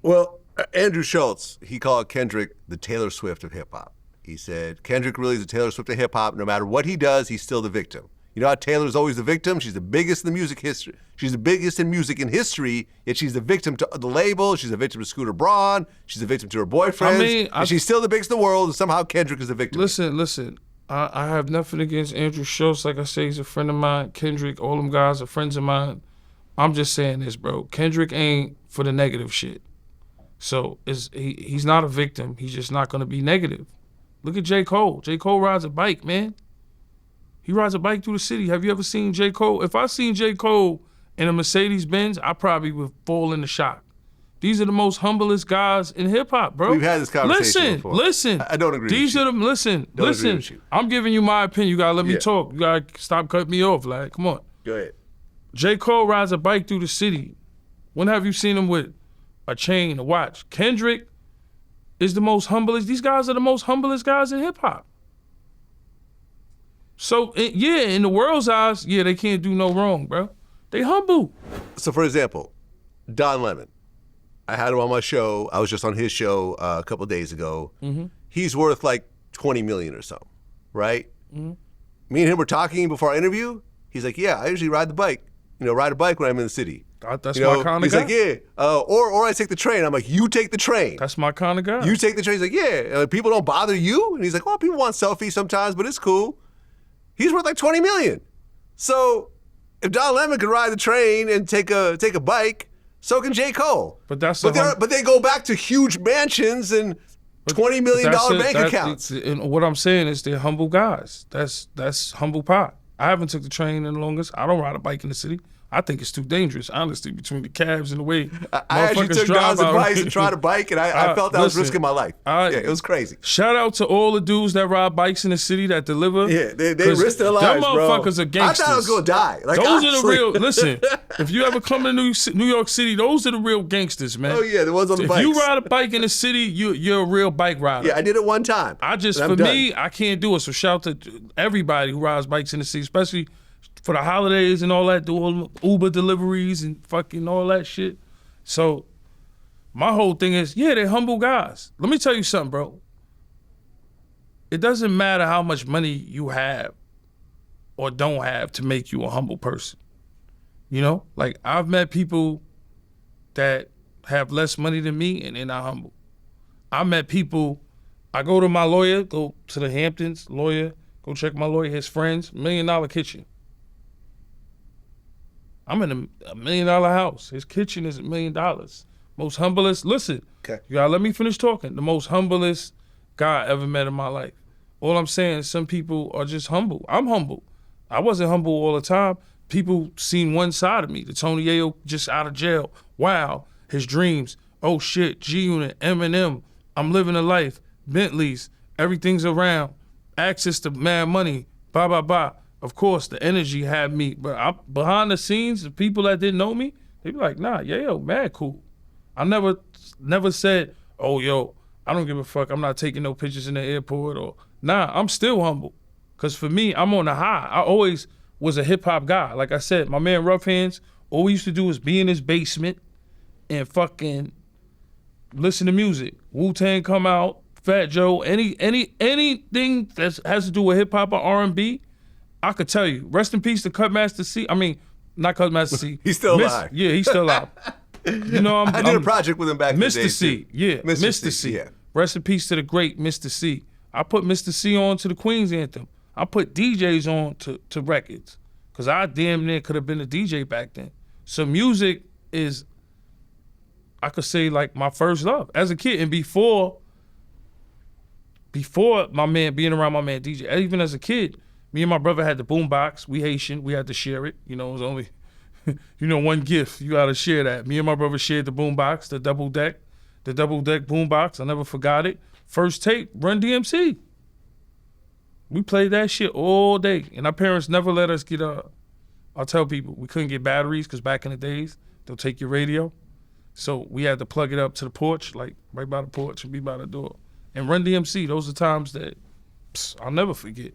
Well, Andrew Schulz, he called Kendrick the Taylor Swift of hip hop. He said, Kendrick really is the Taylor Swift of hip hop. No matter what he does, he's still the victim. You know how Taylor's always the victim? She's the biggest in the music history. She's the biggest in music in history, yet she's the victim to the label. She's the victim to Scooter Braun. She's the victim to her boyfriend. And she's still the biggest in the world, and somehow Kendrick is the victim. Listen. I have nothing against Andrew Schulz. Like I say, he's a friend of mine. Kendrick, all them guys are friends of mine. I'm just saying this, bro. Kendrick ain't for the negative shit. So he's not a victim. He's just not going to be negative. Look at J. Cole. J. Cole rides a bike, man. He rides a bike through the city. Have you ever seen J. Cole? If I seen J. Cole in a Mercedes-Benz, I probably would fall into shock. These are the most humblest guys in hip-hop, bro. We've had this conversation before. Listen. I don't agree These with you. are them. Listen. Agree with you. I'm giving you my opinion. You got to let me talk. You got to stop cutting me off, Vlad. Come on. Go ahead. J. Cole rides a bike through the city. When have you seen him with a chain, a watch? Kendrick is the most humblest. These guys are the most humblest guys in hip-hop. So, in the world's eyes, they can't do no wrong, bro. They humble. So, for example, Don Lemon. I had him on my show. I was just on his show a couple of days ago. Mm-hmm. He's worth like $20 million or something, right? Mm-hmm. Me and him were talking before our interview. He's like, yeah, I usually ride a bike when I'm in the city. That's my kind of guy. He's like, yeah. Or I take the train. I'm like, you take the train. That's my kind of guy. You take the train. He's like, yeah. People don't bother you? And he's like, well, people want selfies sometimes, but it's cool. He's worth like $20 million. So if Don Lemon could ride the train and take a bike, so can J. Cole. But they go back to huge mansions and $20 million bank accounts. And what I'm saying is they're humble guys. That's humble pie. I haven't took the train in the longest. I don't ride a bike in the city. I think it's too dangerous, honestly, between the cabs and the way I actually took Don's advice and tried a bike, and I felt I was risking my life. It was crazy. Shout out to all the dudes that ride bikes in the city that deliver. Yeah, they risk their lives, bro. Them motherfuckers are gangsters. I thought I was going to die. Those are the real, listen, if you ever come to New York City, those are the real gangsters, man. Oh, yeah, the ones on the bikes. If you ride a bike in the city, you're a real bike rider. Yeah, I did it one time. I can't do it. So shout out to everybody who rides bikes in the city, especially for the holidays and all that, doing Uber deliveries and fucking all that shit. So my whole thing is, they're humble guys. Let me tell you something, bro. It doesn't matter how much money you have or don't have to make you a humble person. You know? Like, I've met people that have less money than me and they're not humble. I met people, I go to my lawyer, go to the Hamptons, lawyer, go check my lawyer, his friends, $1 million kitchen. I'm in a $1 million house. His kitchen is $1 million. Most humblest, listen, you gotta let me finish talking. The most humblest guy I ever met in my life. All I'm saying is some people are just humble. I'm humble. I wasn't humble all the time. People seen one side of me. The Tony Yayo just out of jail. Wow, his dreams. Oh shit, G-Unit, Eminem. I'm living a life. Bentleys, everything's around. Access to mad money, blah, blah, blah. Of course, the energy had me, but behind the scenes, the people that didn't know me, they be like, nah, mad cool. I never said, oh, yo, I don't give a fuck. I'm not taking no pictures in the airport or, nah, I'm still humble. Because for me, I'm on the high. I always was a hip hop guy. Like I said, my man Rough Hands, all we used to do was be in his basement and fucking listen to music. Wu-Tang come out, Fat Joe, anything that has to do with hip hop or R&B, I could tell you. Rest in peace to Cutmaster C. I mean, not Cutmaster C. He's still alive. Yeah, he's still alive. You know, I did a project with him back in the day. Mr. C. Yeah, Mr. C. Yeah. Rest in peace to the great Mr. C. I put Mr. C on to the Queen's Anthem. I put DJs on to records. Because I damn near could have been a DJ back then. So music is, I could say, like my first love as a kid. And before my man, being around my man DJ, even as a kid, me and my brother had the boombox. We Haitian. We had to share it. You know, it was only, one gift. You got to share that. Me and my brother shared the boombox, the double deck boombox. I never forgot it. First tape, Run DMC. We played that shit all day. And our parents never let us get, I'll tell people, we couldn't get batteries because back in the days, they'll take your radio. So we had to plug it up to the porch, like right by the porch and be by the door. And Run DMC, those are times that I'll never forget.